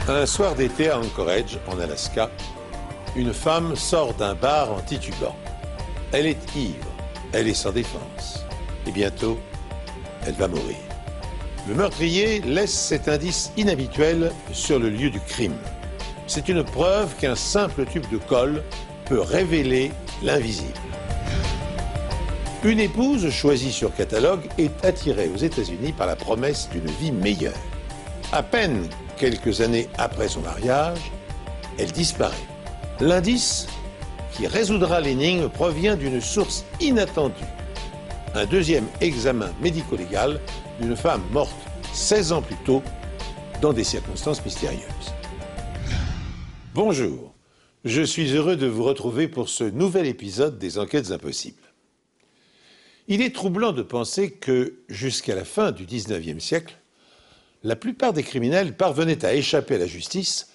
Un soir d'été à Anchorage, en Alaska, une femme sort d'un bar en titubant. Elle est ivre, elle est sans défense. Et bientôt, elle va mourir. Le meurtrier laisse cet indice inhabituel sur le lieu du crime. C'est une preuve qu'un simple tube de colle peut révéler l'invisible. Une épouse choisie sur catalogue est attirée aux États-Unis par la promesse d'une vie meilleure. À peine quelques années après son mariage, elle disparaît. L'indice qui résoudra l'énigme provient d'une source inattendue. Un deuxième examen médico-légal d'une femme morte 16 ans plus tôt dans des circonstances mystérieuses. Bonjour, je suis heureux de vous retrouver pour ce nouvel épisode des Enquêtes impossibles. Il est troublant de penser que, jusqu'à la fin du XIXe siècle, la plupart des criminels parvenaient à échapper à la justice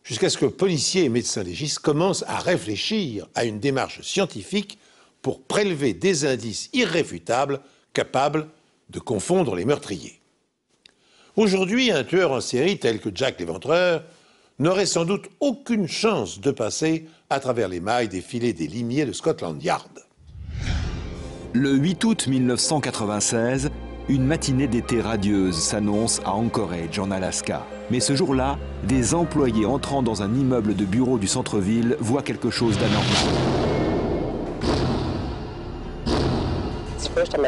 jusqu'à ce que policiers et médecins légistes commencent à réfléchir à une démarche scientifique pour prélever des indices irréfutables capables de confondre les meurtriers. Aujourd'hui, un tueur en série tel que Jack l'Éventreur n'aurait sans doute aucune chance de passer à travers les mailles des filets des limiers de Scotland Yard. Le 8 août 1996, une matinée d'été radieuse s'annonce à Anchorage, en Alaska. Mais ce jour-là, des employés entrant dans un immeuble de bureau du centre-ville voient quelque chose d'anormal.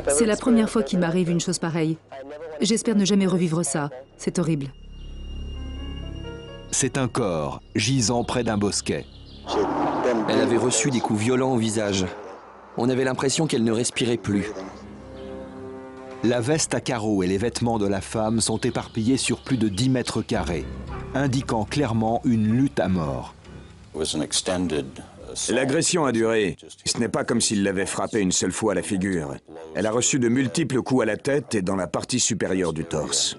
C'est la première fois qu'il m'arrive une chose pareille. J'espère ne jamais revivre ça. C'est horrible. C'est un corps gisant près d'un bosquet. Elle avait reçu des coups violents au visage. On avait l'impression qu'elle ne respirait plus. La veste à carreaux et les vêtements de la femme sont éparpillés sur plus de 10 mètres carrés, indiquant clairement une lutte à mort. L'agression a duré. Ce n'est pas comme s'il l'avait frappée une seule fois à la figure. Elle a reçu de multiples coups à la tête et dans la partie supérieure du torse.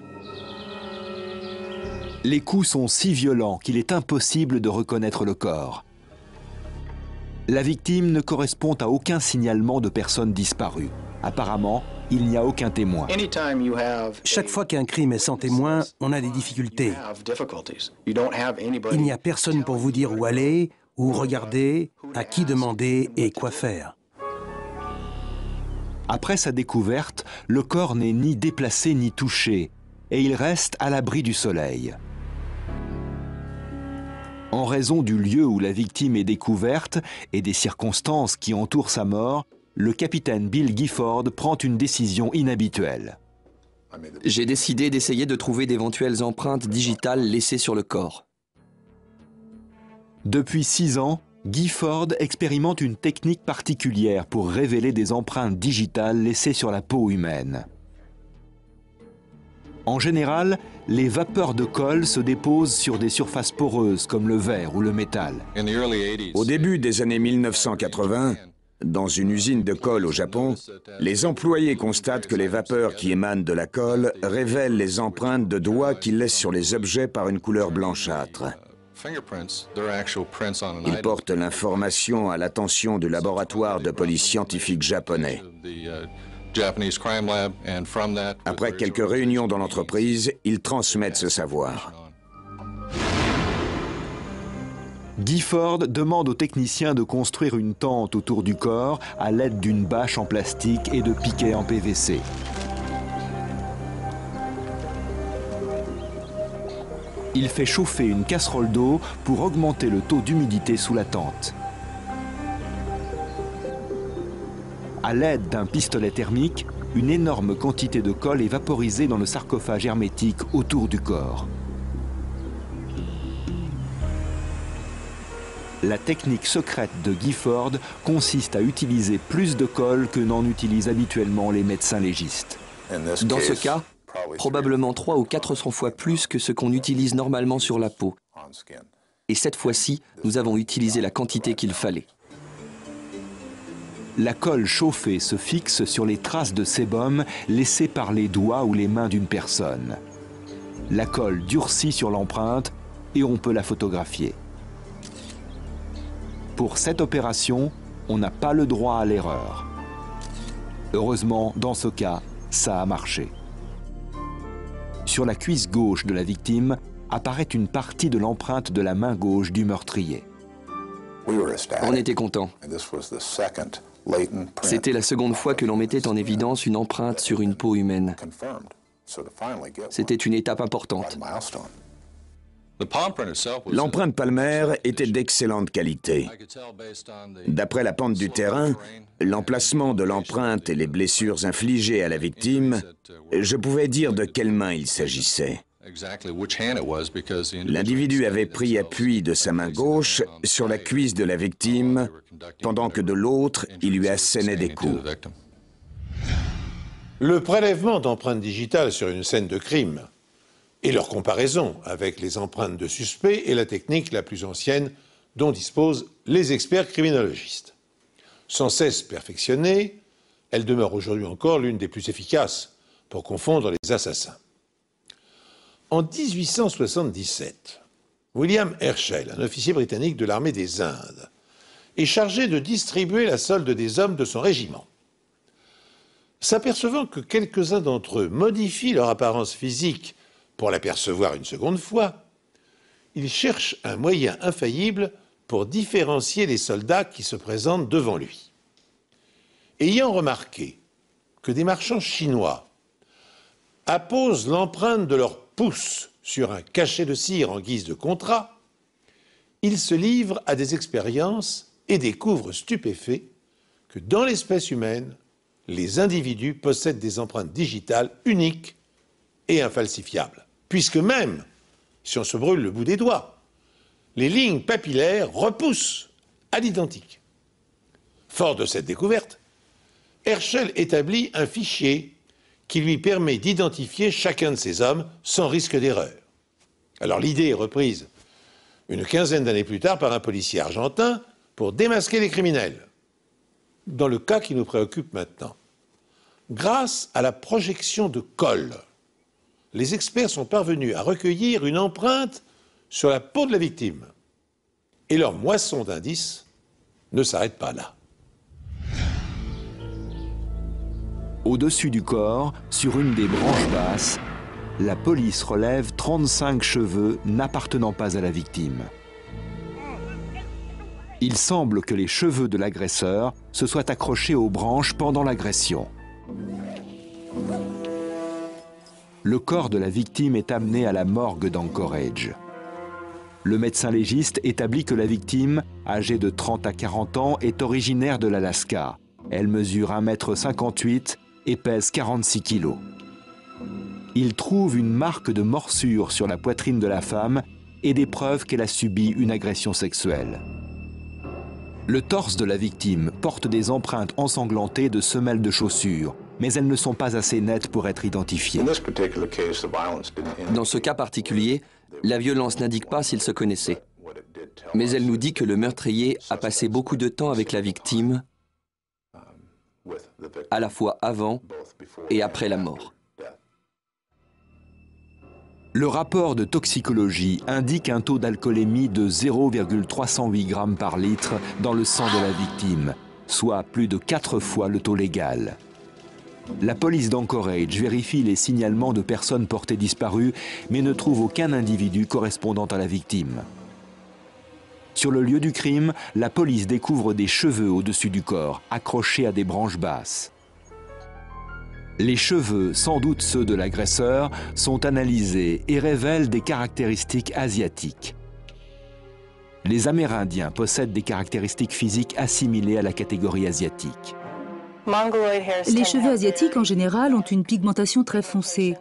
Les coups sont si violents qu'il est impossible de reconnaître le corps. La victime ne correspond à aucun signalement de personne disparue. Apparemment, il n'y a aucun témoin. Chaque fois qu'un crime est sans témoin, on a des difficultés. Il n'y a personne pour vous dire où aller, où regarder, à qui demander et quoi faire. Après sa découverte, le corps n'est ni déplacé ni touché, et il reste à l'abri du soleil. En raison du lieu où la victime est découverte et des circonstances qui entourent sa mort, le capitaine Bill Gifford prend une décision inhabituelle. J'ai décidé d'essayer de trouver d'éventuelles empreintes digitales laissées sur le corps. Depuis 6 ans, Gifford expérimente une technique particulière pour révéler des empreintes digitales laissées sur la peau humaine. En général, les vapeurs de colle se déposent sur des surfaces poreuses comme le verre ou le métal. Au début des années 1980, dans une usine de colle au Japon, les employés constatent que les vapeurs qui émanent de la colle révèlent les empreintes de doigts qu'ils laissent sur les objets par une couleur blanchâtre. Ils portent l'information à l'attention du laboratoire de police scientifique japonais. Après quelques réunions dans l'entreprise, ils transmettent ce savoir. Gifford demande aux techniciens de construire une tente autour du corps à l'aide d'une bâche en plastique et de piquets en PVC. Il fait chauffer une casserole d'eau pour augmenter le taux d'humidité sous la tente. À l'aide d'un pistolet thermique, une énorme quantité de colle est vaporisée dans le sarcophage hermétique autour du corps. La technique secrète de Gifford consiste à utiliser plus de colle que n'en utilisent habituellement les médecins légistes. Dans ce cas, probablement 300 ou 400 fois plus que ce qu'on utilise normalement sur la peau. Et cette fois-ci, nous avons utilisé la quantité qu'il fallait. La colle chauffée se fixe sur les traces de sébum laissées par les doigts ou les mains d'une personne. La colle durcit sur l'empreinte et on peut la photographier. Pour cette opération, on n'a pas le droit à l'erreur. Heureusement, dans ce cas, ça a marché. Sur la cuisse gauche de la victime, apparaît une partie de l'empreinte de la main gauche du meurtrier. On était contents. C'était la seconde fois que l'on mettait en évidence une empreinte sur une peau humaine. C'était une étape importante. L'empreinte palmaire était d'excellente qualité. D'après la pente du terrain, l'emplacement de l'empreinte et les blessures infligées à la victime, je pouvais dire de quelle main il s'agissait. L'individu avait pris appui de sa main gauche sur la cuisse de la victime, pendant que de l'autre, il lui assénait des coups. Le prélèvement d'empreintes digitales sur une scène de crime et leur comparaison avec les empreintes de suspects est la technique la plus ancienne dont disposent les experts criminologistes. Sans cesse perfectionnée, elle demeure aujourd'hui encore l'une des plus efficaces pour confondre les assassins. En 1877, William Herschel, un officier britannique de l'armée des Indes, est chargé de distribuer la solde des hommes de son régiment. S'apercevant que quelques-uns d'entre eux modifient leur apparence physique pour l'apercevoir une seconde fois, il cherche un moyen infaillible pour différencier les soldats qui se présentent devant lui. Ayant remarqué que des marchands chinois apposent l'empreinte de leur pouce sur un cachet de cire en guise de contrat, il se livre à des expériences et découvre stupéfait que dans l'espèce humaine, les individus possèdent des empreintes digitales uniques et infalsifiables, puisque même si on se brûle le bout des doigts, les lignes papillaires repoussent à l'identique. Fort de cette découverte, Herschel établit un fichier qui lui permet d'identifier chacun de ces hommes sans risque d'erreur. Alors l'idée est reprise une quinzaine d'années plus tard par un policier argentin pour démasquer les criminels. Dans le cas qui nous préoccupe maintenant, grâce à la projection de colle, les experts sont parvenus à recueillir une empreinte sur la peau de la victime. Et leur moisson d'indices ne s'arrête pas là. Au-dessus du corps, sur une des branches basses, la police relève 35 cheveux n'appartenant pas à la victime. Il semble que les cheveux de l'agresseur se soient accrochés aux branches pendant l'agression. Le corps de la victime est amené à la morgue d'Anchorage. Le médecin légiste établit que la victime, âgée de 30 à 40 ans, est originaire de l'Alaska. Elle mesure 1,58 m et pèse 46 kg. Il trouve une marque de morsure sur la poitrine de la femme et des preuves qu'elle a subi une agression sexuelle. Le torse de la victime porte des empreintes ensanglantées de semelles de chaussures, mais elles ne sont pas assez nettes pour être identifiées. Dans ce cas particulier, la violence n'indique pas s'ils se connaissaient. Mais elle nous dit que le meurtrier a passé beaucoup de temps avec la victime, à la fois avant et après la mort. Le rapport de toxicologie indique un taux d'alcoolémie de 0,308 g par litre dans le sang de la victime, soit plus de 4 fois le taux légal. La police d'Anchorage vérifie les signalements de personnes portées disparues, mais ne trouve aucun individu correspondant à la victime. Sur le lieu du crime, la police découvre des cheveux au-dessus du corps, accrochés à des branches basses. Les cheveux, sans doute ceux de l'agresseur, sont analysés et révèlent des caractéristiques asiatiques. Les Amérindiens possèdent des caractéristiques physiques assimilées à la catégorie asiatique. Les cheveux asiatiques, en général, ont une pigmentation très foncée.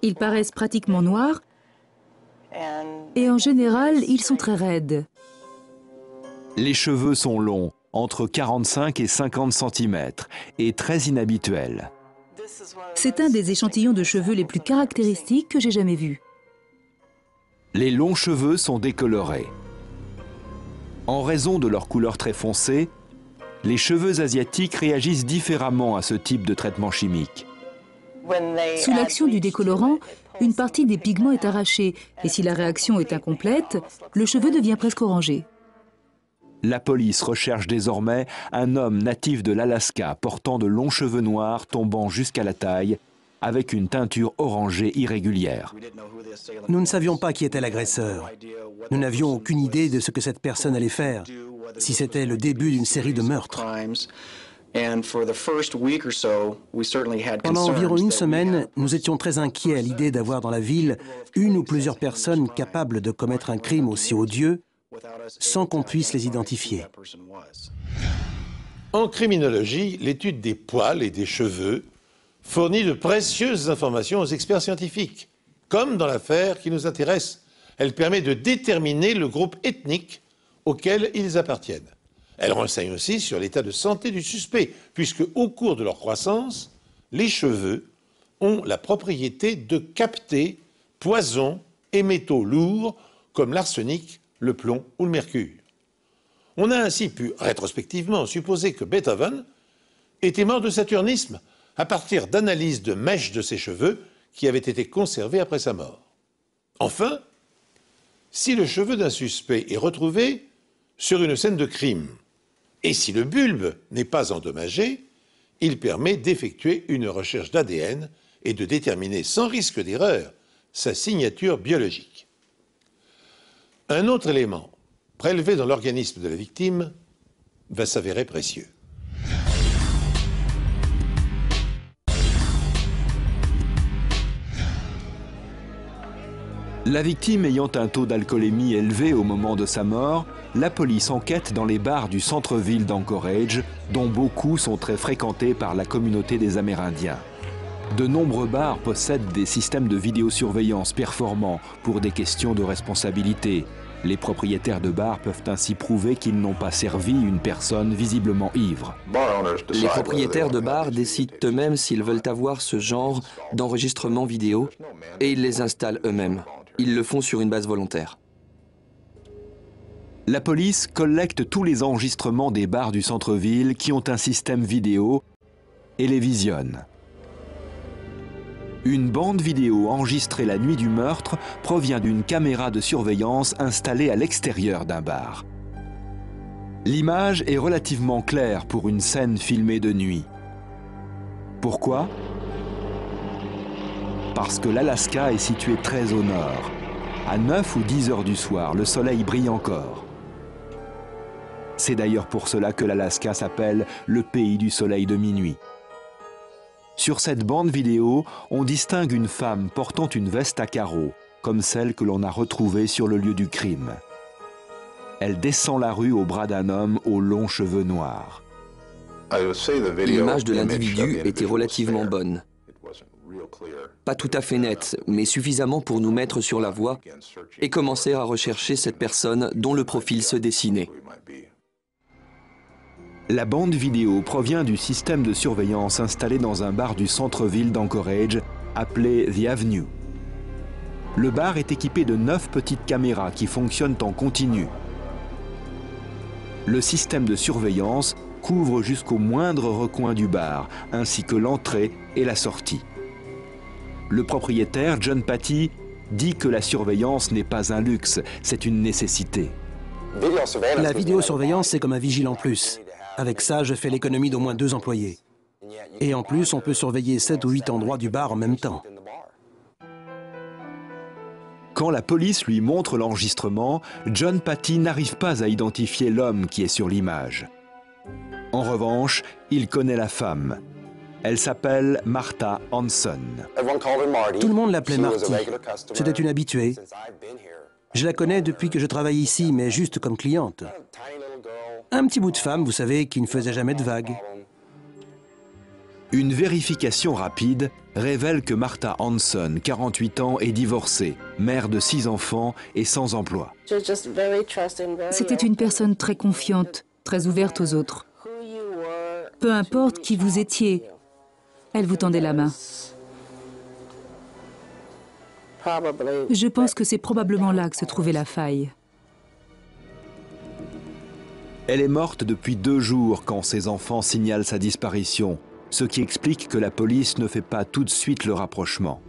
Ils paraissent pratiquement noirs et, en général, ils sont très raides. Les cheveux sont longs, entre 45 et 50 cm, et très inhabituels. C'est un des échantillons de cheveux les plus caractéristiques que j'ai jamais vus. Les longs cheveux sont décolorés. En raison de leur couleur très foncée, les cheveux asiatiques réagissent différemment à ce type de traitement chimique. Sous l'action du décolorant, une partie des pigments est arrachée, et si la réaction est incomplète, le cheveu devient presque orangé. La police recherche désormais un homme natif de l'Alaska portant de longs cheveux noirs tombant jusqu'à la taille avec une teinture orangée irrégulière. Nous ne savions pas qui était l'agresseur. Nous n'avions aucune idée de ce que cette personne allait faire, si c'était le début d'une série de meurtres. Pendant environ une semaine, nous étions très inquiets à l'idée d'avoir dans la ville une ou plusieurs personnes capables de commettre un crime aussi odieux sans qu'on puisse les identifier. En criminologie, l'étude des poils et des cheveux fournit de précieuses informations aux experts scientifiques. Comme dans l'affaire qui nous intéresse, elle permet de déterminer le groupe ethnique auquel ils appartiennent. Elle renseigne aussi sur l'état de santé du suspect, puisque au cours de leur croissance, les cheveux ont la propriété de capter poisons et métaux lourds comme l'arsenic, le plomb ou le mercure. On a ainsi pu rétrospectivement supposer que Beethoven était mort de saturnisme à partir d'analyses de mèches de ses cheveux qui avaient été conservées après sa mort. Enfin, si le cheveu d'un suspect est retrouvé sur une scène de crime, et si le bulbe n'est pas endommagé, il permet d'effectuer une recherche d'ADN et de déterminer sans risque d'erreur sa signature biologique. Un autre élément, prélevé dans l'organisme de la victime, va s'avérer précieux. La victime ayant un taux d'alcoolémie élevé au moment de sa mort, la police enquête dans les bars du centre-ville d'Anchorage, dont beaucoup sont très fréquentés par la communauté des Amérindiens. De nombreux bars possèdent des systèmes de vidéosurveillance performants pour des questions de responsabilité. Les propriétaires de bars peuvent ainsi prouver qu'ils n'ont pas servi une personne visiblement ivre. Les propriétaires de bars décident eux-mêmes s'ils veulent avoir ce genre d'enregistrement vidéo et ils les installent eux-mêmes. Ils le font sur une base volontaire. La police collecte tous les enregistrements des bars du centre-ville qui ont un système vidéo et les visionne. Une bande vidéo enregistrée la nuit du meurtre provient d'une caméra de surveillance installée à l'extérieur d'un bar. L'image est relativement claire pour une scène filmée de nuit. Pourquoi ? Parce que l'Alaska est situé très au nord. À 9 ou 10 heures du soir, le soleil brille encore. C'est d'ailleurs pour cela que l'Alaska s'appelle le pays du soleil de minuit. Sur cette bande vidéo, on distingue une femme portant une veste à carreaux, comme celle que l'on a retrouvée sur le lieu du crime. Elle descend la rue au bras d'un homme aux longs cheveux noirs. L'image de l'individu était relativement bonne. Pas tout à fait nette, mais suffisamment pour nous mettre sur la voie et commencer à rechercher cette personne dont le profil se dessinait. La bande vidéo provient du système de surveillance installé dans un bar du centre-ville d'Anchorage, appelé The Avenue. Le bar est équipé de 9 petites caméras qui fonctionnent en continu. Le système de surveillance couvre jusqu'au moindre recoin du bar, ainsi que l'entrée et la sortie. Le propriétaire, John Patty, dit que la surveillance n'est pas un luxe, c'est une nécessité. La vidéosurveillance, c'est comme un vigile en plus. Avec ça, je fais l'économie d'au moins 2 employés. Et en plus, on peut surveiller 7 ou 8 endroits du bar en même temps. Quand la police lui montre l'enregistrement, John Patty n'arrive pas à identifier l'homme qui est sur l'image. En revanche, il connaît la femme. Elle s'appelle Martha Hanson. Tout le monde l'appelait Marty. C'était une habituée. Je la connais depuis que je travaille ici, mais juste comme cliente. Un petit bout de femme, vous savez, qui ne faisait jamais de vagues. Une vérification rapide révèle que Martha Hanson, 48 ans, est divorcée, mère de 6 enfants et sans emploi. C'était une personne très confiante, très ouverte aux autres. Peu importe qui vous étiez, elle vous tendait la main. Je pense que c'est probablement là que se trouvait la faille. Elle est morte depuis 2 jours quand ses enfants signalent sa disparition, ce qui explique que la police ne fait pas tout de suite le rapprochement.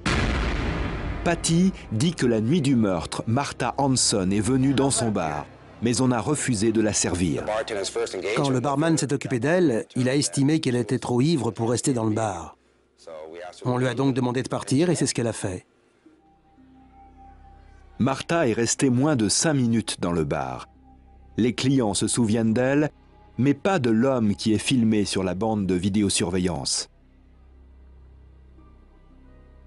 Patty dit que la nuit du meurtre, Martha Hanson est venue dans son bar, mais on a refusé de la servir. Quand le barman s'est occupé d'elle, il a estimé qu'elle était trop ivre pour rester dans le bar. On lui a donc demandé de partir et c'est ce qu'elle a fait. Martha est restée moins de 5 minutes dans le bar. Les clients se souviennent d'elle, mais pas de l'homme qui est filmé sur la bande de vidéosurveillance.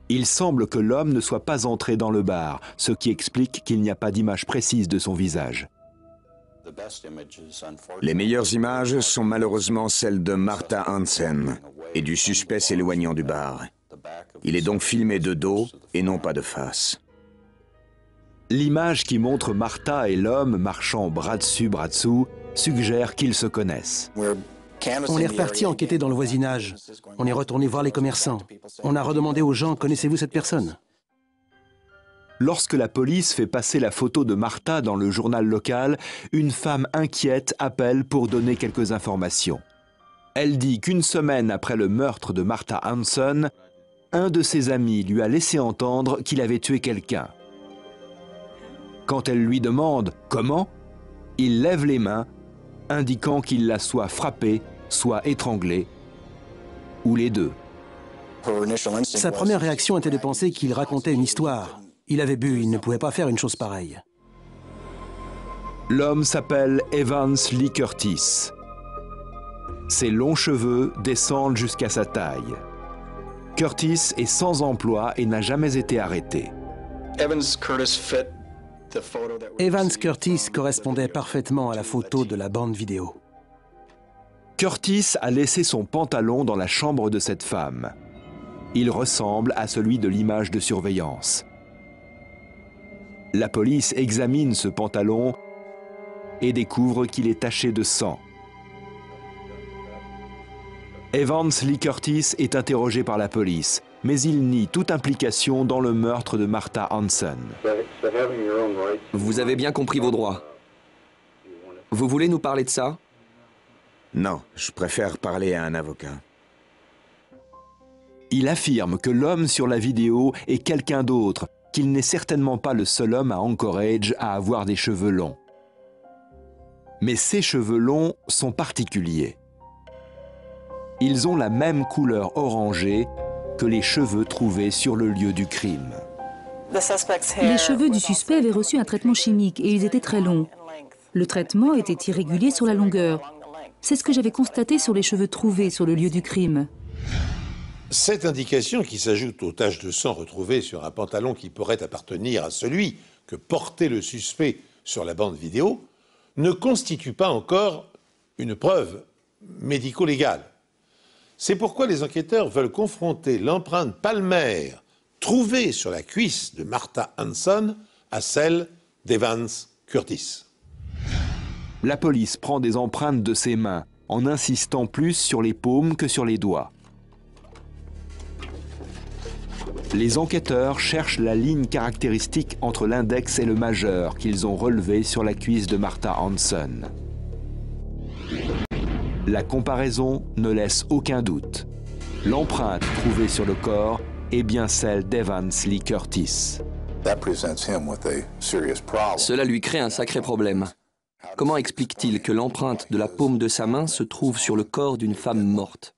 Il semble que l'homme ne soit pas entré dans le bar, ce qui explique qu'il n'y a pas d'image précise de son visage. Les meilleures images sont malheureusement celles de Martha Hansen et du suspect s'éloignant du bar. Il est donc filmé de dos et non pas de face. L'image qui montre Martha et l'homme marchant bras dessus, bras dessous, suggère qu'ils se connaissent. On est reparti enquêter dans le voisinage. On est retourné voir les commerçants. On a redemandé aux gens, connaissez-vous cette personne? Lorsque la police fait passer la photo de Martha dans le journal local, une femme inquiète appelle pour donner quelques informations. Elle dit qu'une semaine après le meurtre de Martha Hansen, un de ses amis lui a laissé entendre qu'il avait tué quelqu'un. Quand elle lui demande « comment ?», il lève les mains, indiquant qu'il l'a soit frappée, soit étranglée, ou les deux. Sa première réaction était de penser qu'il racontait une histoire. Il avait bu, il ne pouvait pas faire une chose pareille. L'homme s'appelle Evans Lee Curtis. Ses longs cheveux descendent jusqu'à sa taille. Curtis est sans emploi et n'a jamais été arrêté. Evans Curtis correspondait parfaitement à la photo de la bande vidéo. Curtis a laissé son pantalon dans la chambre de cette femme. Il ressemble à celui de l'image de surveillance. La police examine ce pantalon et découvre qu'il est taché de sang. Evans Lee Curtis est interrogé par la police, mais il nie toute implication dans le meurtre de Martha Hansen. Vous avez bien compris vos droits. Vous voulez nous parler de ça? Non, je préfère parler à un avocat. Il affirme que l'homme sur la vidéo est quelqu'un d'autre, qu'il n'est certainement pas le seul homme à Anchorage à avoir des cheveux longs. Mais ces cheveux longs sont particuliers. Ils ont la même couleur orangée que les cheveux trouvés sur le lieu du crime. Les cheveux du suspect avaient reçu un traitement chimique et ils étaient très longs. Le traitement était irrégulier sur la longueur. C'est ce que j'avais constaté sur les cheveux trouvés sur le lieu du crime. Cette indication, qui s'ajoute aux taches de sang retrouvées sur un pantalon qui pourrait appartenir à celui que portait le suspect sur la bande vidéo, ne constitue pas encore une preuve médico-légale. C'est pourquoi les enquêteurs veulent confronter l'empreinte palmaire trouvée sur la cuisse de Martha Hansen à celle d'Evans Curtis. La police prend des empreintes de ses mains, en insistant plus sur les paumes que sur les doigts. Les enquêteurs cherchent la ligne caractéristique entre l'index et le majeur qu'ils ont relevé sur la cuisse de Martha Hansen. La comparaison ne laisse aucun doute. L'empreinte trouvée sur le corps est bien celle d'Evans Lee Curtis. Cela lui crée un sacré problème. Comment explique-t-il que l'empreinte de la paume de sa main se trouve sur le corps d'une femme morte?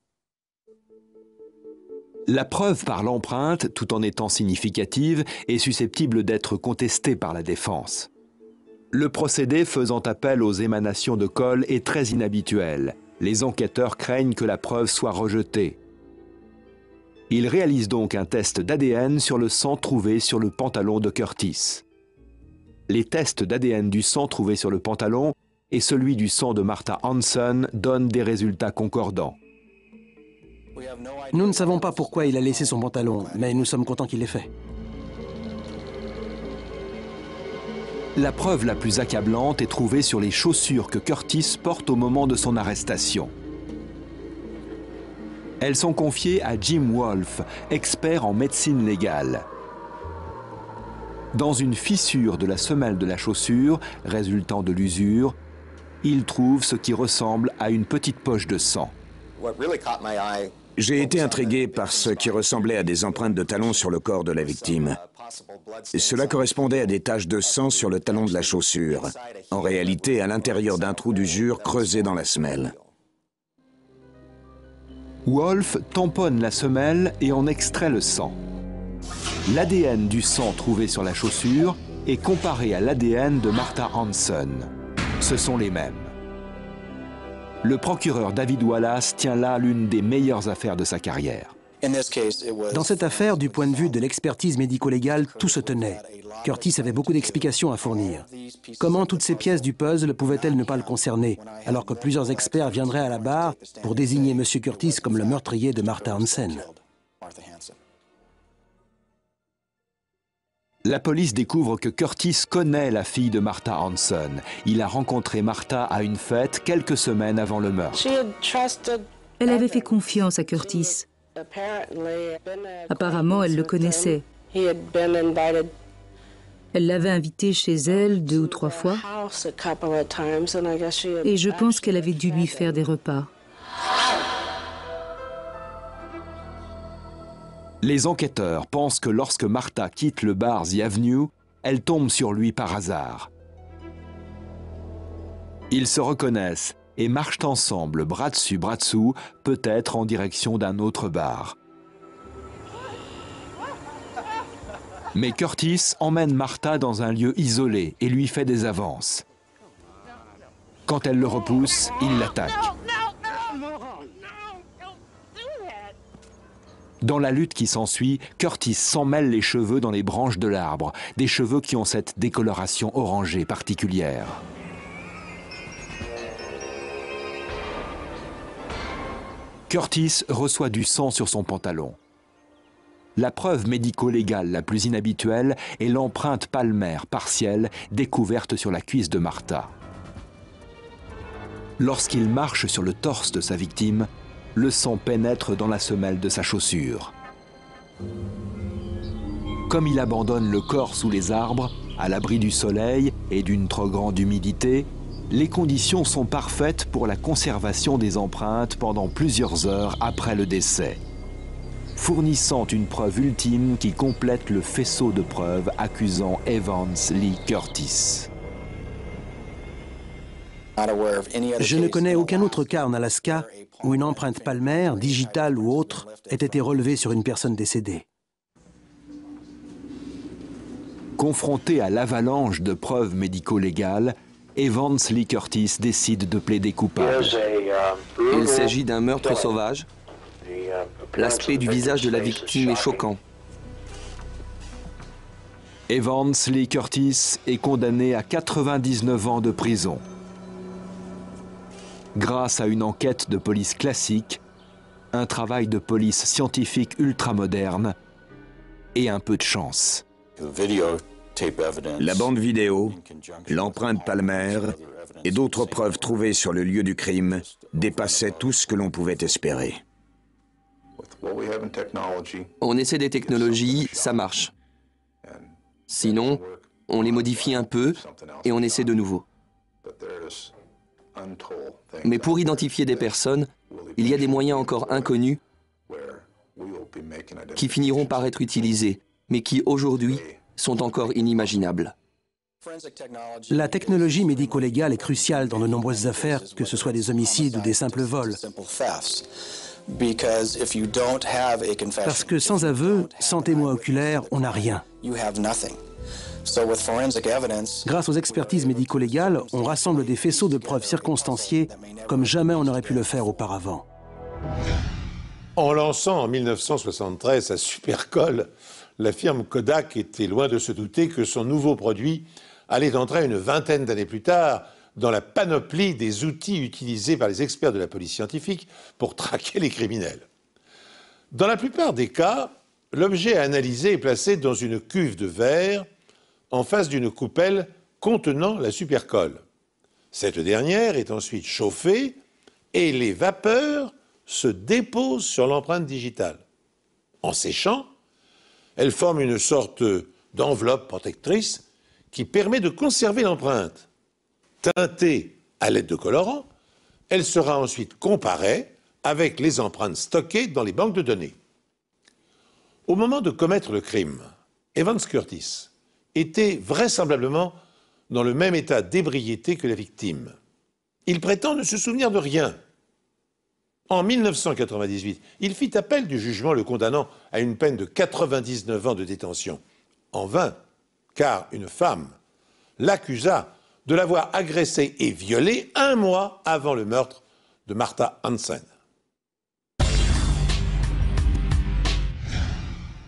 La preuve par l'empreinte, tout en étant significative, est susceptible d'être contestée par la défense. Le procédé faisant appel aux émanations de colle est très inhabituel. Les enquêteurs craignent que la preuve soit rejetée. Ils réalisent donc un test d'ADN sur le sang trouvé sur le pantalon de Curtis. Les tests d'ADN du sang trouvé sur le pantalon et celui du sang de Martha Hansen donnent des résultats concordants. Nous ne savons pas pourquoi il a laissé son pantalon, mais nous sommes contents qu'il l'ait fait. La preuve la plus accablante est trouvée sur les chaussures que Curtis porte au moment de son arrestation. Elles sont confiées à Jim Wolfe, expert en médecine légale. Dans une fissure de la semelle de la chaussure, résultant de l'usure, il trouve ce qui ressemble à une petite poche de sang. J'ai été intrigué par ce qui ressemblait à des empreintes de talons sur le corps de la victime. Cela correspondait à des taches de sang sur le talon de la chaussure, en réalité à l'intérieur d'un trou d'usure creusé dans la semelle. Wolf tamponne la semelle et en extrait le sang. L'ADN du sang trouvé sur la chaussure est comparé à l'ADN de Martha Hanson. Ce sont les mêmes. Le procureur David Wallace tient là l'une des meilleures affaires de sa carrière. Dans cette affaire, du point de vue de l'expertise médico-légale, tout se tenait. Curtis avait beaucoup d'explications à fournir. Comment toutes ces pièces du puzzle pouvaient-elles ne pas le concerner, alors que plusieurs experts viendraient à la barre pour désigner M. Curtis comme le meurtrier de Martha Hanson? La police découvre que Curtis connaît la fille de Martha Hanson. Il a rencontré Martha à une fête quelques semaines avant le meurtre. Elle avait fait confiance à Curtis. Apparemment, elle le connaissait. Elle l'avait invité chez elle 2 ou 3 fois. Et je pense qu'elle avait dû lui faire des repas. Les enquêteurs pensent que lorsque Martha quitte le bar The Avenue, elle tombe sur lui par hasard. Ils se reconnaissent et marchent ensemble, bras dessus, bras dessous, peut-être en direction d'un autre bar. Mais Curtis emmène Martha dans un lieu isolé et lui fait des avances. Quand elle le repousse, il l'attaque. Dans la lutte qui s'ensuit, Curtis s'emmêle les cheveux dans les branches de l'arbre, des cheveux qui ont cette décoloration orangée particulière. Curtis reçoit du sang sur son pantalon. La preuve médico-légale la plus inhabituelle est l'empreinte palmaire partielle découverte sur la cuisse de Martha. Lorsqu'il marche sur le torse de sa victime, le sang pénètre dans la semelle de sa chaussure. Comme il abandonne le corps sous les arbres, à l'abri du soleil et d'une trop grande humidité, les conditions sont parfaites pour la conservation des empreintes pendant plusieurs heures après le décès, fournissant une preuve ultime qui complète le faisceau de preuves accusant Evans Lee Curtis. Je ne connais aucun autre cas en Alaska où une empreinte palmaire, digitale ou autre, ait été relevée sur une personne décédée. Confronté à l'avalanche de preuves médico-légales, Evans Lee Curtis décide de plaider coupable. Il s'agit d'un meurtre sauvage. L'aspect du visage de la victime est choquant. Evans Lee Curtis est condamné à 99 ans de prison. Grâce à une enquête de police classique, un travail de police scientifique ultramoderne et un peu de chance. La bande vidéo, l'empreinte palmaire et d'autres preuves trouvées sur le lieu du crime dépassaient tout ce que l'on pouvait espérer. On essaie des technologies, ça marche. Sinon, on les modifie un peu et on essaie de nouveau. Mais pour identifier des personnes, il y a des moyens encore inconnus qui finiront par être utilisés, mais qui aujourd'hui sont encore inimaginables. La technologie médico-légale est cruciale dans de nombreuses affaires, que ce soit des homicides ou des simples vols. Parce que sans aveu, sans témoin oculaire, on n'a rien. Grâce aux expertises médico-légales, on rassemble des faisceaux de preuves circonstanciées comme jamais on n'aurait pu le faire auparavant. En lançant en 1973 sa Supercolle, la firme Kodak était loin de se douter que son nouveau produit allait entrer une vingtaine d'années plus tard dans la panoplie des outils utilisés par les experts de la police scientifique pour traquer les criminels. Dans la plupart des cas, l'objet analysé est placé dans une cuve de verre en face d'une coupelle contenant la supercolle. Cette dernière est ensuite chauffée et les vapeurs se déposent sur l'empreinte digitale. En séchant, elles forment une sorte d'enveloppe protectrice qui permet de conserver l'empreinte. Teintée à l'aide de colorants, elle sera ensuite comparée avec les empreintes stockées dans les banques de données. Au moment de commettre le crime, Evans Curtis était vraisemblablement dans le même état d'ébriété que la victime. Il prétend ne se souvenir de rien. En 1998, il fit appel du jugement le condamnant à une peine de 99 ans de détention. En vain, car une femme l'accusa de l'avoir agressé et violé un mois avant le meurtre de Martha Hansen.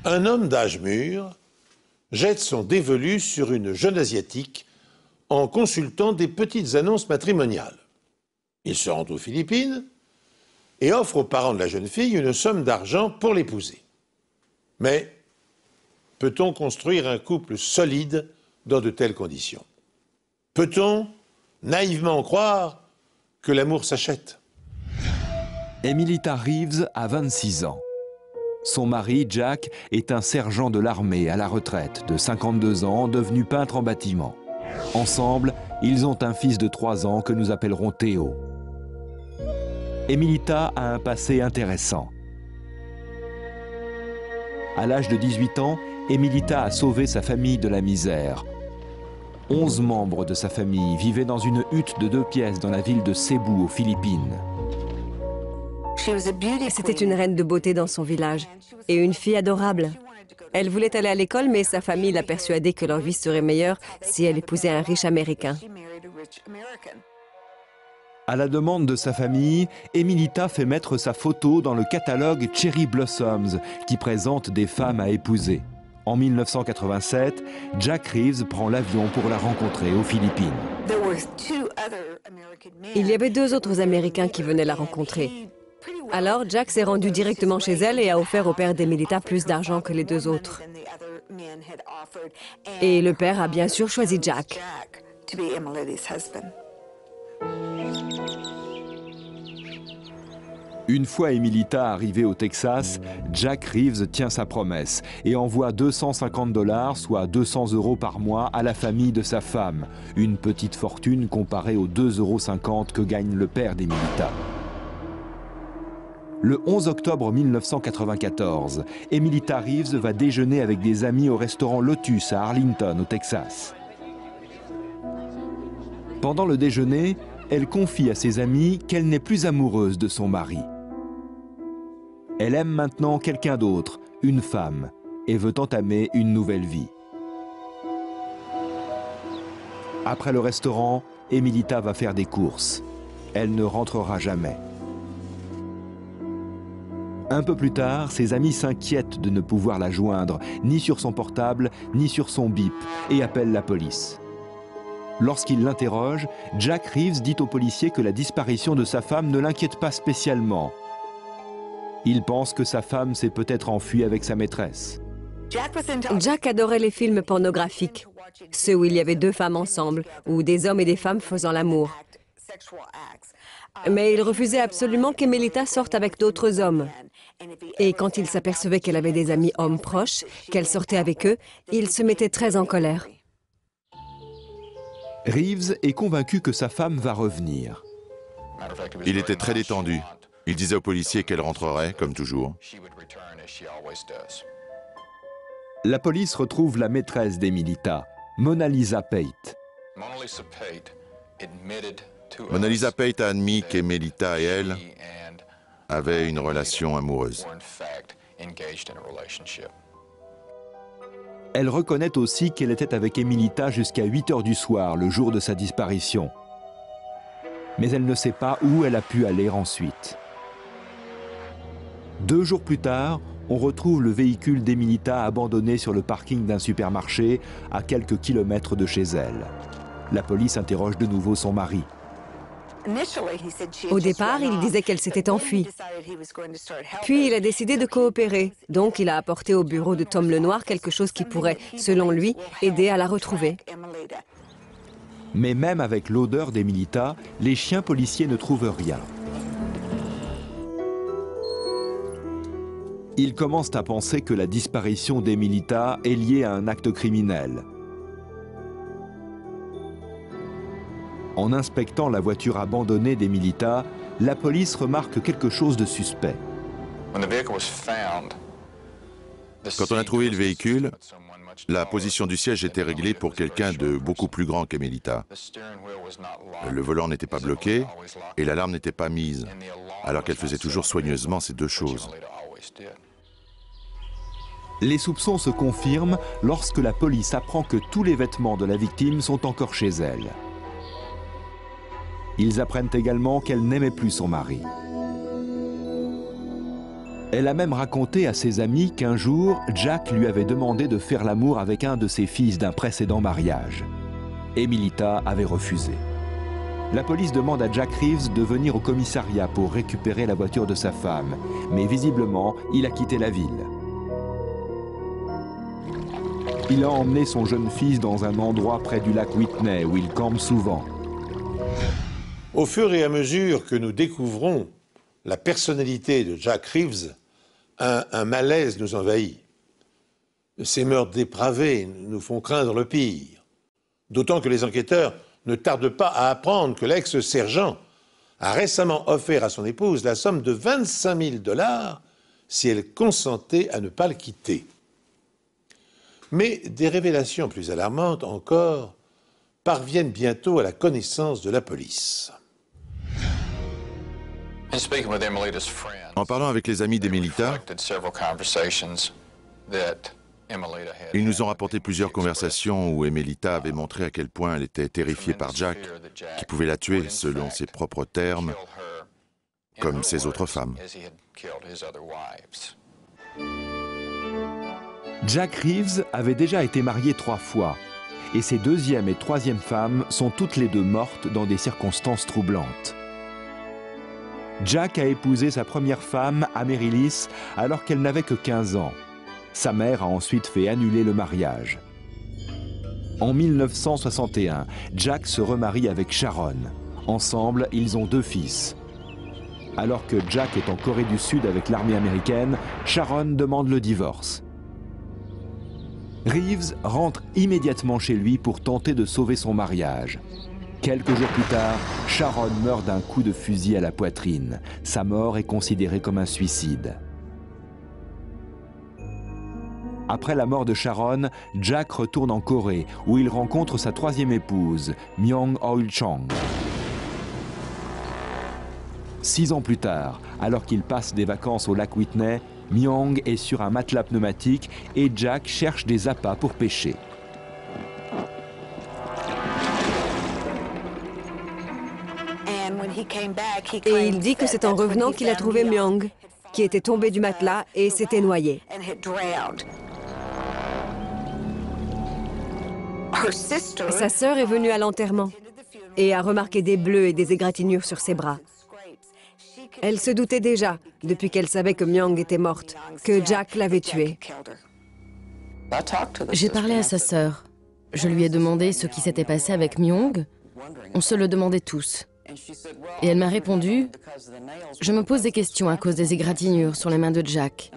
Un homme d'âge mûr jette son dévolu sur une jeune Asiatique en consultant des petites annonces matrimoniales. Il se rend aux Philippines et offre aux parents de la jeune fille une somme d'argent pour l'épouser. Mais peut-on construire un couple solide dans de telles conditions? Peut-on naïvement croire que l'amour s'achète? Emilita Reeves a 26 ans. Son mari, Jack, est un sergent de l'armée à la retraite de 52 ans, devenu peintre en bâtiment. Ensemble, ils ont un fils de 3 ans que nous appellerons Théo. Emilita a un passé intéressant. À l'âge de 18 ans, Emilita a sauvé sa famille de la misère. 11 membres de sa famille vivaient dans une hutte de 2 pièces dans la ville de Cebu, aux Philippines. C'était une reine de beauté dans son village et une fille adorable. Elle voulait aller à l'école, mais sa famille l'a persuadée que leur vie serait meilleure si elle épousait un riche Américain. À la demande de sa famille, Emilita fait mettre sa photo dans le catalogue Cherry Blossoms, qui présente des femmes à épouser. En 1987, Jack Reeves prend l'avion pour la rencontrer aux Philippines. Il y avait 2 autres Américains qui venaient la rencontrer. Alors Jack s'est rendu directement chez elle et a offert au père d'Emilita plus d'argent que les 2 autres. Et le père a bien sûr choisi Jack. Une fois Emilita arrivée au Texas, Jack Reeves tient sa promesse et envoie $250, soit 200 € par mois, à la famille de sa femme. Une petite fortune comparée aux 2,50 € que gagne le père d'Emilita. Le 11 octobre 1994, Emilita Reeves va déjeuner avec des amis au restaurant Lotus à Arlington, au Texas. Pendant le déjeuner, elle confie à ses amis qu'elle n'est plus amoureuse de son mari. Elle aime maintenant quelqu'un d'autre, une femme, et veut entamer une nouvelle vie. Après le restaurant, Emilita va faire des courses. Elle ne rentrera jamais. Un peu plus tard, ses amis s'inquiètent de ne pouvoir la joindre, ni sur son portable, ni sur son bip, et appellent la police. Lorsqu'ils l'interrogent, Jack Reeves dit aux policiers que la disparition de sa femme ne l'inquiète pas spécialement. Il pense que sa femme s'est peut-être enfuie avec sa maîtresse. Jack adorait les films pornographiques, ceux où il y avait 2 femmes ensemble, ou des hommes et des femmes faisant l'amour. Mais il refusait absolument qu'Emilita sorte avec d'autres hommes. Et quand il s'apercevait qu'elle avait des amis hommes proches, qu'elle sortait avec eux, il se mettait très en colère. Reeves est convaincu que sa femme va revenir. Il était très détendu. Il disait aux policiers qu'elle rentrerait, comme toujours. La police retrouve la maîtresse d'Emilita, Mona Lisa Pate. Mona Lisa Pate a admis qu'Emilita et elle avaient une relation amoureuse. Elle reconnaît aussi qu'elle était avec Emilita jusqu'à 8 h du soir, le jour de sa disparition. Mais elle ne sait pas où elle a pu aller ensuite. 2 jours plus tard, on retrouve le véhicule d'Emilita abandonné sur le parking d'un supermarché à quelques kilomètres de chez elle. La police interroge de nouveau son mari. Au départ, il disait qu'elle s'était enfuie. Puis il a décidé de coopérer. Donc il a apporté au bureau de Tom Lenoir quelque chose qui pourrait, selon lui, aider à la retrouver. Mais même avec l'odeur d'Emilita, les chiens policiers ne trouvent rien. Ils commencent à penser que la disparition d'Emilita est liée à un acte criminel. En inspectant la voiture abandonnée d'Emilita, la police remarque quelque chose de suspect. Quand on a trouvé le véhicule, la position du siège était réglée pour quelqu'un de beaucoup plus grand qu'Emelita. Le volant n'était pas bloqué et l'alarme n'était pas mise, alors qu'elle faisait toujours soigneusement ces deux choses. Les soupçons se confirment lorsque la police apprend que tous les vêtements de la victime sont encore chez elle. Ils apprennent également qu'elle n'aimait plus son mari. Elle a même raconté à ses amis qu'un jour, Jack lui avait demandé de faire l'amour avec un de ses fils d'un précédent mariage. Emelita avait refusé. La police demande à Jack Reeves de venir au commissariat pour récupérer la voiture de sa femme, mais visiblement, il a quitté la ville. Il a emmené son jeune fils dans un endroit près du lac Whitney où il campe souvent. Au fur et à mesure que nous découvrons la personnalité de Jack Reeves, un malaise nous envahit. Ces meurtres dépravés nous font craindre le pire. D'autant que les enquêteurs ne tardent pas à apprendre que l'ex-sergent a récemment offert à son épouse la somme de 25 000 $ si elle consentait à ne pas le quitter. Mais des révélations plus alarmantes encore parviennent bientôt à la connaissance de la police. En parlant avec les amis d'Emelita, ils nous ont rapporté plusieurs conversations où Emelita avait montré à quel point elle était terrifiée par Jack, qui pouvait la tuer, selon ses propres termes, comme ses autres femmes. Jack Reeves avait déjà été marié 3 fois, et ses deuxième et troisième femmes sont toutes les deux mortes dans des circonstances troublantes. Jack a épousé sa première femme, Amaryllis, alors qu'elle n'avait que 15 ans. Sa mère a ensuite fait annuler le mariage. En 1961, Jack se remarie avec Sharon. Ensemble, ils ont 2 fils. Alors que Jack est en Corée du Sud avec l'armée américaine, Sharon demande le divorce. Reeves rentre immédiatement chez lui pour tenter de sauver son mariage. Quelques jours plus tard, Sharon meurt d'un coup de fusil à la poitrine. Sa mort est considérée comme un suicide. Après la mort de Sharon, Jack retourne en Corée, où il rencontre sa 3e épouse, Myung-Eul-Chang. 6 ans plus tard, alors qu'il passe des vacances au lac Whitney, Myung est sur un matelas pneumatique et Jack cherche des appâts pour pêcher. Et il dit que c'est en revenant qu'il a trouvé Myung, qui était tombé du matelas et s'était noyé. Sa sœur est venue à l'enterrement et a remarqué des bleus et des égratignures sur ses bras. Elle se doutait déjà, depuis qu'elle savait que Myung était morte, que Jack l'avait tuée. J'ai parlé à sa sœur. Je lui ai demandé ce qui s'était passé avec Myung. On se le demandait tous. Et elle m'a répondu « Je me pose des questions à cause des égratignures sur les mains de Jack. »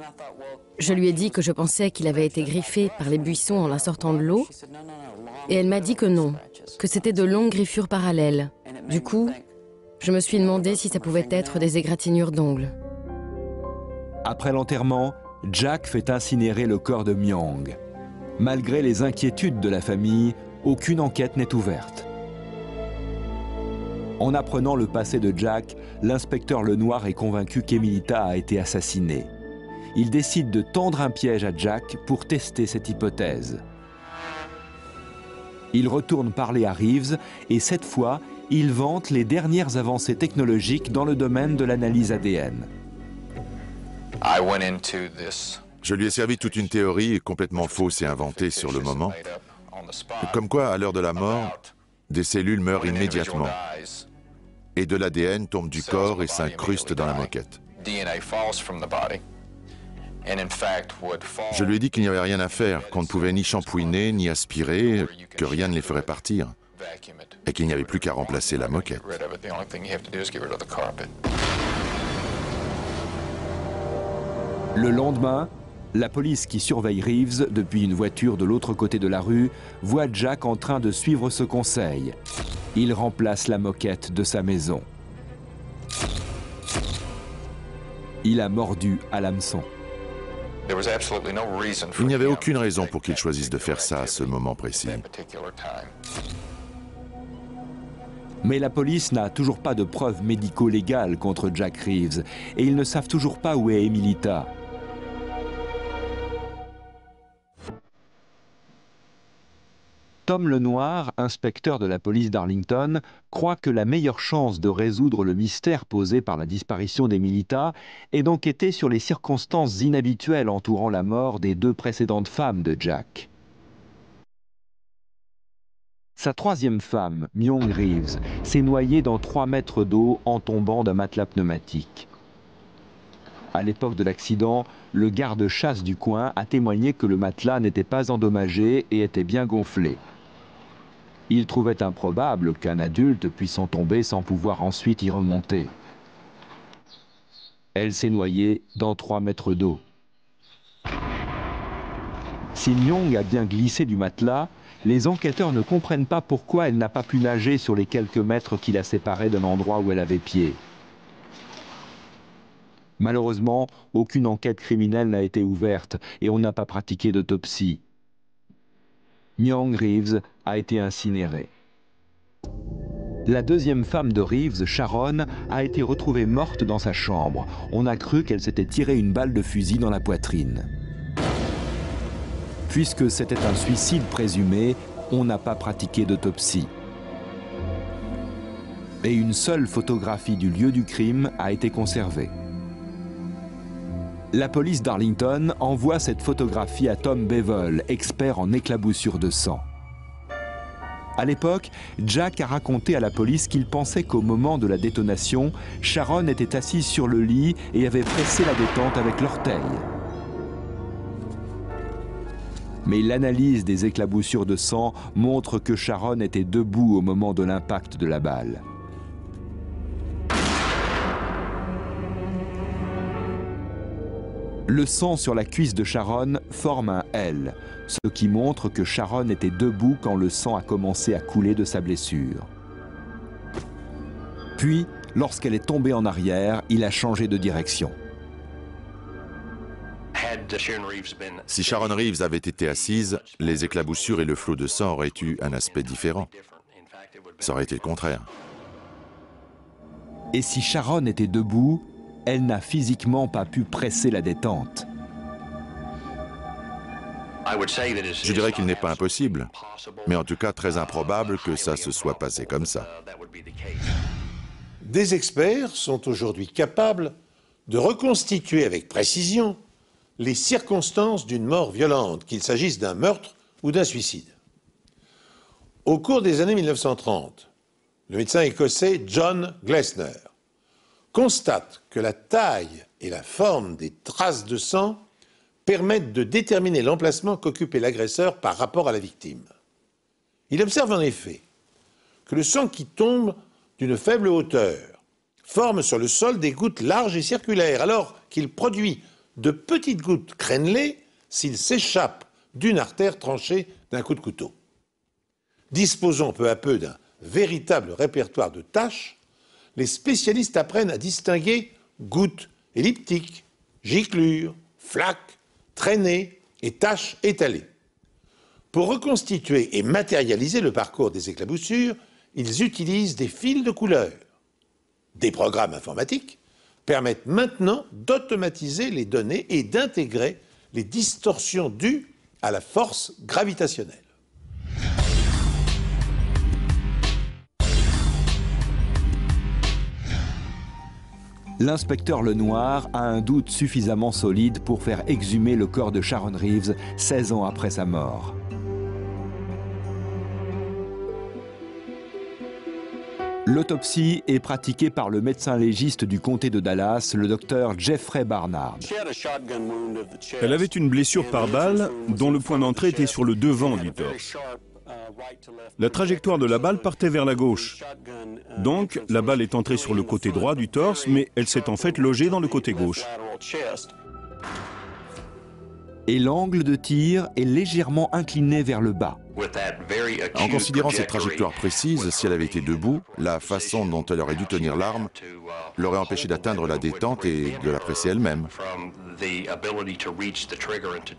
Je lui ai dit que je pensais qu'il avait été griffé par les buissons en la sortant de l'eau. Et elle m'a dit que non, que c'était de longues griffures parallèles. Du coup, je me suis demandé si ça pouvait être des égratignures d'ongles. Après l'enterrement, Jack fait incinérer le corps de Myung. Malgré les inquiétudes de la famille, aucune enquête n'est ouverte. En apprenant le passé de Jack, l'inspecteur Lenoir est convaincu qu'Emelita a été assassinée. Il décide de tendre un piège à Jack pour tester cette hypothèse. Il retourne parler à Reeves et cette fois, il vante les dernières avancées technologiques dans le domaine de l'analyse ADN. Je lui ai servi toute une théorie complètement fausse et inventée sur le moment, comme quoi, à l'heure de la mort, des cellules meurent immédiatement et de l'ADN tombe du corps et s'incruste dans la moquette. Je lui ai dit qu'il n'y avait rien à faire, qu'on ne pouvait ni shampouiner, ni aspirer, que rien ne les ferait partir, et qu'il n'y avait plus qu'à remplacer la moquette. Le lendemain, la police qui surveille Reeves depuis une voiture de l'autre côté de la rue voit Jack en train de suivre ce conseil. Il remplace la moquette de sa maison. Il a mordu à l'hameçon. Il n'y avait aucune raison pour qu'il choisisse de faire ça à ce moment précis. Mais la police n'a toujours pas de preuves médico-légales contre Jack Reeves et ils ne savent toujours pas où est Emilita. Tom Lenoir, inspecteur de la police d'Arlington, croit que la meilleure chance de résoudre le mystère posé par la disparition d'Emilita est d'enquêter sur les circonstances inhabituelles entourant la mort des 2 précédentes femmes de Jack. Sa troisième femme, Myung Reeves, s'est noyée dans 3 mètres d'eau en tombant d'un matelas pneumatique. À l'époque de l'accident, le garde-chasse du coin a témoigné que le matelas n'était pas endommagé et était bien gonflé. Il trouvait improbable qu'un adulte puisse en tomber sans pouvoir ensuite y remonter. Elle s'est noyée dans 3 mètres d'eau. Si Myung a bien glissé du matelas, les enquêteurs ne comprennent pas pourquoi elle n'a pas pu nager sur les quelques mètres qui la séparaient d'un endroit où elle avait pied. Malheureusement, aucune enquête criminelle n'a été ouverte et on n'a pas pratiqué d'autopsie. Myung Reeves a été incinérée. La deuxième femme de Reeves, Sharon, a été retrouvée morte dans sa chambre. On a cru qu'elle s'était tiré une balle de fusil dans la poitrine. Puisque c'était un suicide présumé, on n'a pas pratiqué d'autopsie. Et une seule photographie du lieu du crime a été conservée. La police d'Arlington envoie cette photographie à Tom Bevel, expert en éclaboussure de sang. À l'époque, Jack a raconté à la police qu'il pensait qu'au moment de la détonation, Sharon était assise sur le lit et avait pressé la détente avec l'orteil. Mais l'analyse des éclaboussures de sang montre que Sharon était debout au moment de l'impact de la balle. Le sang sur la cuisse de Sharon forme un L, ce qui montre que Sharon était debout quand le sang a commencé à couler de sa blessure. Puis, lorsqu'elle est tombée en arrière, il a changé de direction. Si Sharon Reeves avait été assise, les éclaboussures et le flot de sang auraient eu un aspect différent. Ça aurait été le contraire. Et si Sharon était debout, elle n'a physiquement pas pu presser la détente. Je dirais qu'il n'est pas impossible, mais en tout cas très improbable que ça se soit passé comme ça. Des experts sont aujourd'hui capables de reconstituer avec précision les circonstances d'une mort violente, qu'il s'agisse d'un meurtre ou d'un suicide. Au cours des années 1930, le médecin écossais John Glessner constate que la taille et la forme des traces de sang permettent de déterminer l'emplacement qu'occupait l'agresseur par rapport à la victime. Il observe en effet que le sang qui tombe d'une faible hauteur forme sur le sol des gouttes larges et circulaires, alors qu'il produit de petites gouttes crénelées s'il s'échappe d'une artère tranchée d'un coup de couteau. Disposant peu à peu d'un véritable répertoire de taches, les spécialistes apprennent à distinguer gouttes elliptiques, giclures, flaques, traînées et taches étalées. Pour reconstituer et matérialiser le parcours des éclaboussures, ils utilisent des fils de couleur. Des programmes informatiques permettent maintenant d'automatiser les données et d'intégrer les distorsions dues à la force gravitationnelle. L'inspecteur Lenoir a un doute suffisamment solide pour faire exhumer le corps de Sharon Reeves 16 ans après sa mort. L'autopsie est pratiquée par le médecin légiste du comté de Dallas, le docteur Jeffrey Barnard. Elle avait une blessure par balle dont le point d'entrée était sur le devant du torse. La trajectoire de la balle partait vers la gauche. Donc, la balle est entrée sur le côté droit du torse, mais elle s'est en fait logée dans le côté gauche. Et l'angle de tir est légèrement incliné vers le bas. En considérant cette trajectoire précise, si elle avait été debout, la façon dont elle aurait dû tenir l'arme l'aurait empêchée d'atteindre la détente et de la presser elle-même.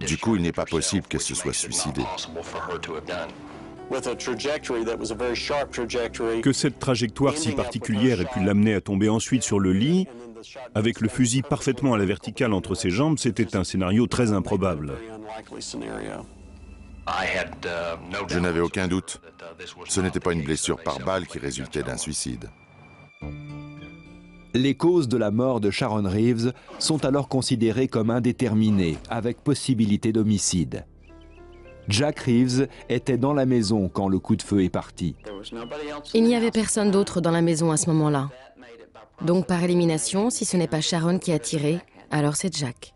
Du coup, il n'est pas possible qu'elle se soit suicidée. Que cette trajectoire si particulière ait pu l'amener à tomber ensuite sur le lit, avec le fusil parfaitement à la verticale entre ses jambes, c'était un scénario très improbable. Je n'avais aucun doute. Ce n'était pas une blessure par balle qui résultait d'un suicide. Les causes de la mort de Sharon Reeves sont alors considérées comme indéterminées, avec possibilité d'homicide. Jack Reeves était dans la maison quand le coup de feu est parti. Il n'y avait personne d'autre dans la maison à ce moment-là. Donc par élimination, si ce n'est pas Sharon qui a tiré, alors c'est Jack.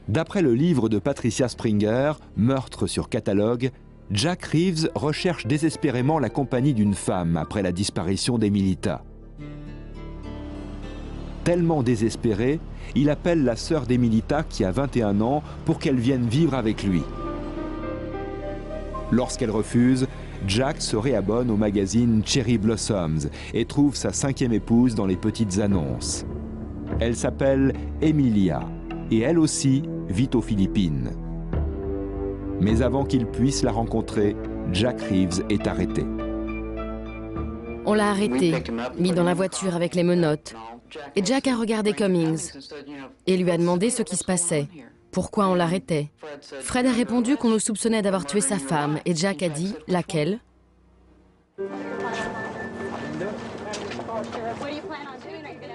D'après le livre de Patricia Springer, Meurtre sur catalogue, Jack Reeves recherche désespérément la compagnie d'une femme après la disparition d'Emilita. Tellement désespéré, il appelle la sœur d'Emilita qui a 21 ans pour qu'elle vienne vivre avec lui. Lorsqu'elle refuse, Jack se réabonne au magazine Cherry Blossoms et trouve sa 5e épouse dans les petites annonces. Elle s'appelle Emilia et elle aussi vit aux Philippines. Mais avant qu'il puisse la rencontrer, Jack Reeves est arrêté. On l'a arrêté, mis dans la voiture avec les menottes. Et Jack a regardé Cummings et lui a demandé ce qui se passait, pourquoi on l'arrêtait. Fred a répondu qu'on nous soupçonnait d'avoir tué sa femme et Jack a dit « Laquelle ?»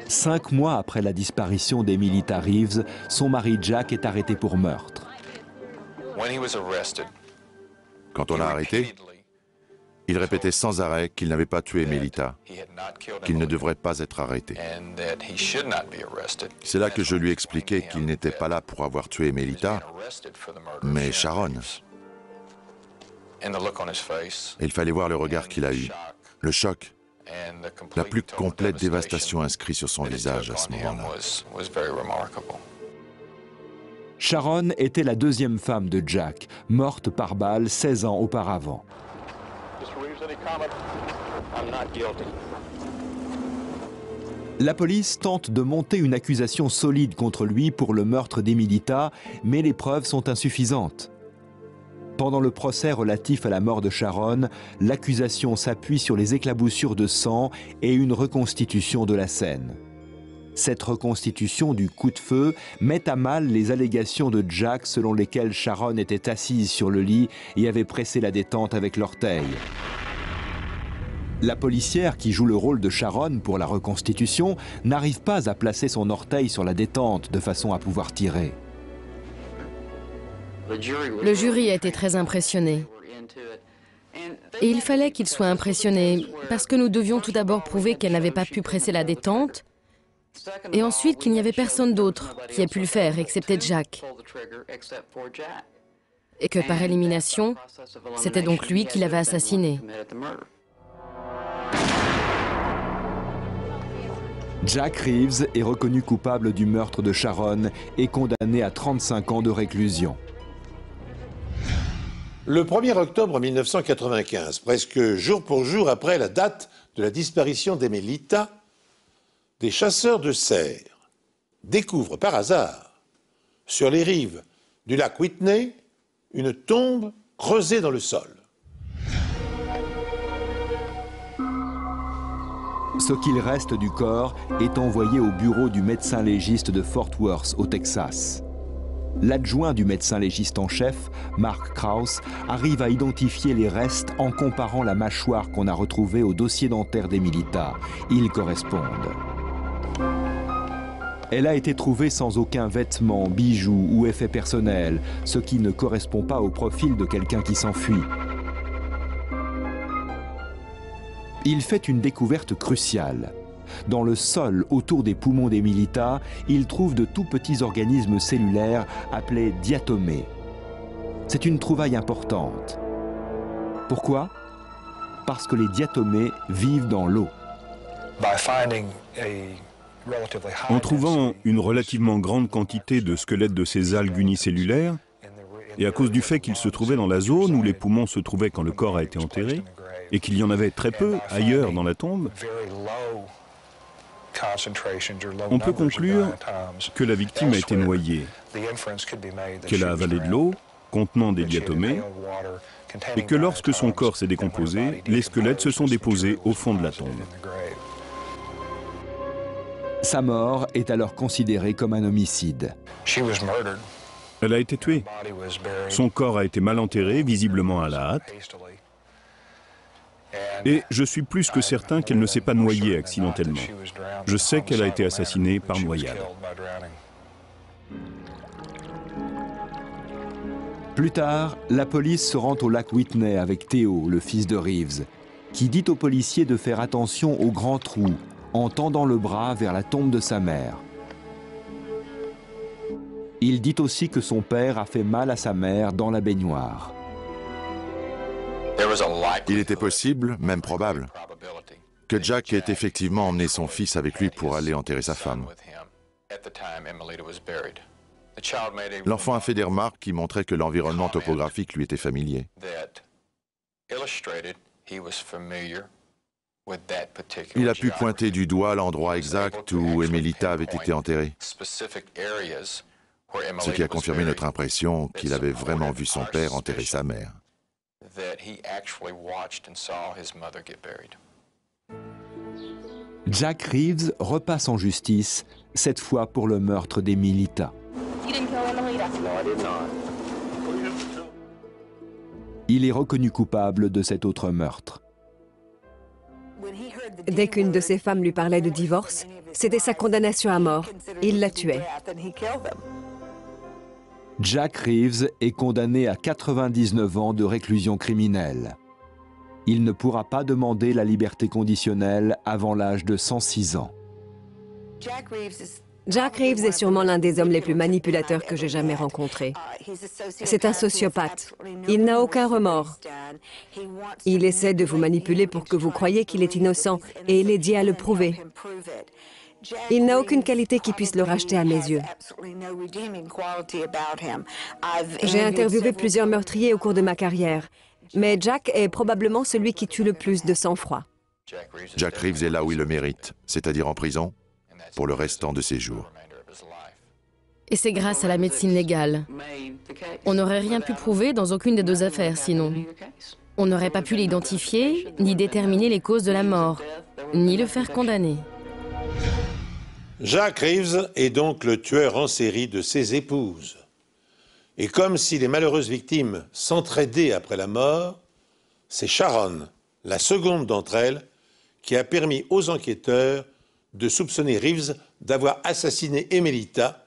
5 mois après la disparition d'Emilita Reeves, son mari Jack est arrêté pour meurtre. Quand on l'a arrêté, il répétait sans arrêt qu'il n'avait pas tué Emilita, qu'il ne devrait pas être arrêté. C'est là que je lui expliquais qu'il n'était pas là pour avoir tué Emilita, mais Sharon. Et il fallait voir le regard qu'il a eu, le choc, la plus complète dévastation inscrite sur son visage à ce moment-là. Sharon était la 2e femme de Jack, morte par balle 16 ans auparavant. La police tente de monter une accusation solide contre lui pour le meurtre d'Emilita, mais les preuves sont insuffisantes. Pendant le procès relatif à la mort de Sharon, l'accusation s'appuie sur les éclaboussures de sang et une reconstitution de la scène. Cette reconstitution du coup de feu met à mal les allégations de Jack selon lesquelles Sharon était assise sur le lit et avait pressé la détente avec l'orteil. La policière qui joue le rôle de Sharon pour la reconstitution n'arrive pas à placer son orteil sur la détente de façon à pouvoir tirer. Le jury a été très impressionné. Et il fallait qu'il soit impressionné parce que nous devions tout d'abord prouver qu'elle n'avait pas pu presser la détente et ensuite qu'il n'y avait personne d'autre qui ait pu le faire excepté Jack. Et que par élimination, c'était donc lui qui l'avait assassiné. Jack Reeves est reconnu coupable du meurtre de Sharon et condamné à 35 ans de réclusion. Le 1er octobre 1995, presque jour pour jour après la date de la disparition d'Emilita, des chasseurs de cerfs découvrent par hasard, sur les rives du lac Whitney, une tombe creusée dans le sol. Ce qu'il reste du corps est envoyé au bureau du médecin légiste de Fort Worth, au Texas. L'adjoint du médecin légiste en chef, Mark Krauss, arrive à identifier les restes en comparant la mâchoire qu'on a retrouvée au dossier dentaire d'Emilita. Ils correspondent. Elle a été trouvée sans aucun vêtement, bijou ou effet personnel, ce qui ne correspond pas au profil de quelqu'un qui s'enfuit. Il fait une découverte cruciale. Dans le sol autour des poumons d'Emilita, il trouve de tout petits organismes cellulaires appelés diatomées. C'est une trouvaille importante. Pourquoi? Parce que les diatomées vivent dans l'eau. En trouvant une relativement grande quantité de squelettes de ces algues unicellulaires, et à cause du fait qu'ils se trouvaient dans la zone où les poumons se trouvaient quand le corps a été enterré, et qu'il y en avait très peu ailleurs dans la tombe, On peut conclure que la victime a été noyée, qu'elle a avalé de l'eau contenant des diatomées, et que lorsque son corps s'est décomposé, les squelettes se sont déposés au fond de la tombe. Sa mort est alors considérée comme un homicide. Elle a été tuée. Son corps a été mal enterré, visiblement à la hâte. Et je suis plus que certain qu'elle ne s'est pas noyée accidentellement. Je sais qu'elle a été assassinée par noyade. Plus tard, la police se rend au lac Whitney avec Theo, le fils de Reeves, qui dit aux policiers de faire attention au grand trou en tendant le bras vers la tombe de sa mère. Il dit aussi que son père a fait mal à sa mère dans la baignoire. Il était possible, même probable, que Jack ait effectivement emmené son fils avec lui pour aller enterrer sa femme. L'enfant a fait des remarques qui montraient que l'environnement topographique lui était familier. Il a pu pointer du doigt l'endroit exact où Emmelita avait été enterrée, ce qui a confirmé notre impression qu'il avait vraiment vu son père enterrer sa mère. Jack Reeves repasse en justice, cette fois pour le meurtre d'Emmelita. Il est reconnu coupable de cet autre meurtre. Dès qu'une de ses femmes lui parlait de divorce, c'était sa condamnation à mort. Il la tuait. Jack Reeves est condamné à 99 ans de réclusion criminelle. Il ne pourra pas demander la liberté conditionnelle avant l'âge de 106 ans. Jack Reeves est sûrement l'un des hommes les plus manipulateurs que j'ai jamais rencontrés. C'est un sociopathe. Il n'a aucun remords. Il essaie de vous manipuler pour que vous croyiez qu'il est innocent et il est dit à le prouver. Il n'a aucune qualité qui puisse le racheter à mes yeux. J'ai interviewé plusieurs meurtriers au cours de ma carrière, mais Jack est probablement celui qui tue le plus de sang-froid. Jack Reeves est là où il le mérite, c'est-à-dire en prison, pour le restant de ses jours. Et c'est grâce à la médecine légale. On n'aurait rien pu prouver dans aucune des deux affaires sinon. On n'aurait pas pu l'identifier, ni déterminer les causes de la mort, ni le faire condamner. Jack Reeves est donc le tueur en série de ses épouses. Et comme si les malheureuses victimes s'entraidaient après la mort, c'est Sharon, la seconde d'entre elles, qui a permis aux enquêteurs de soupçonner Reeves d'avoir assassiné Emmelita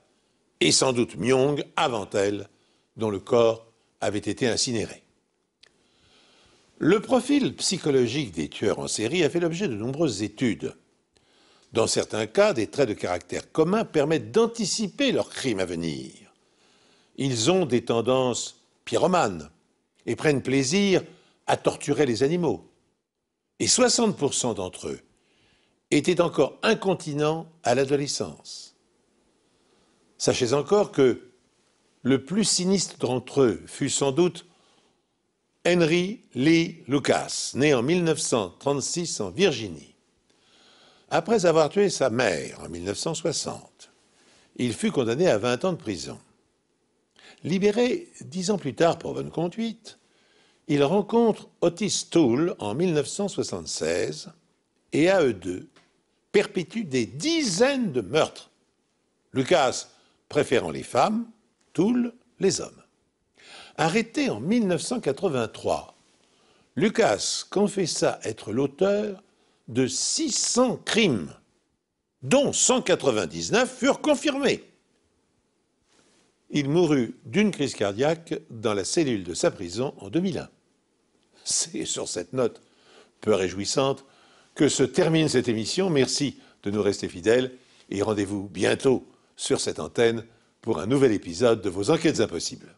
et sans doute Myung avant elle, dont le corps avait été incinéré. Le profil psychologique des tueurs en série a fait l'objet de nombreuses études. Dans certains cas, des traits de caractère communs permettent d'anticiper leurs crimes à venir. Ils ont des tendances pyromanes et prennent plaisir à torturer les animaux. Et 60% d'entre eux étaient encore incontinents à l'adolescence. Sachez encore que le plus sinistre d'entre eux fut sans doute Henry Lee Lucas, né en 1936 en Virginie. Après avoir tué sa mère en 1960, il fut condamné à 20 ans de prison. Libéré 10 ans plus tard pour bonne conduite, il rencontre Otis Toole en 1976 et à eux deux perpétuent des dizaines de meurtres. Lucas préférant les femmes, Toole les hommes. Arrêté en 1983, Lucas confessa être l'auteur de 600 crimes, dont 199 furent confirmés. Il mourut d'une crise cardiaque dans la cellule de sa prison en 2001. C'est sur cette note peu réjouissante que se termine cette émission. Merci de nous rester fidèles et rendez-vous bientôt sur cette antenne pour un nouvel épisode de vos Enquêtes impossibles.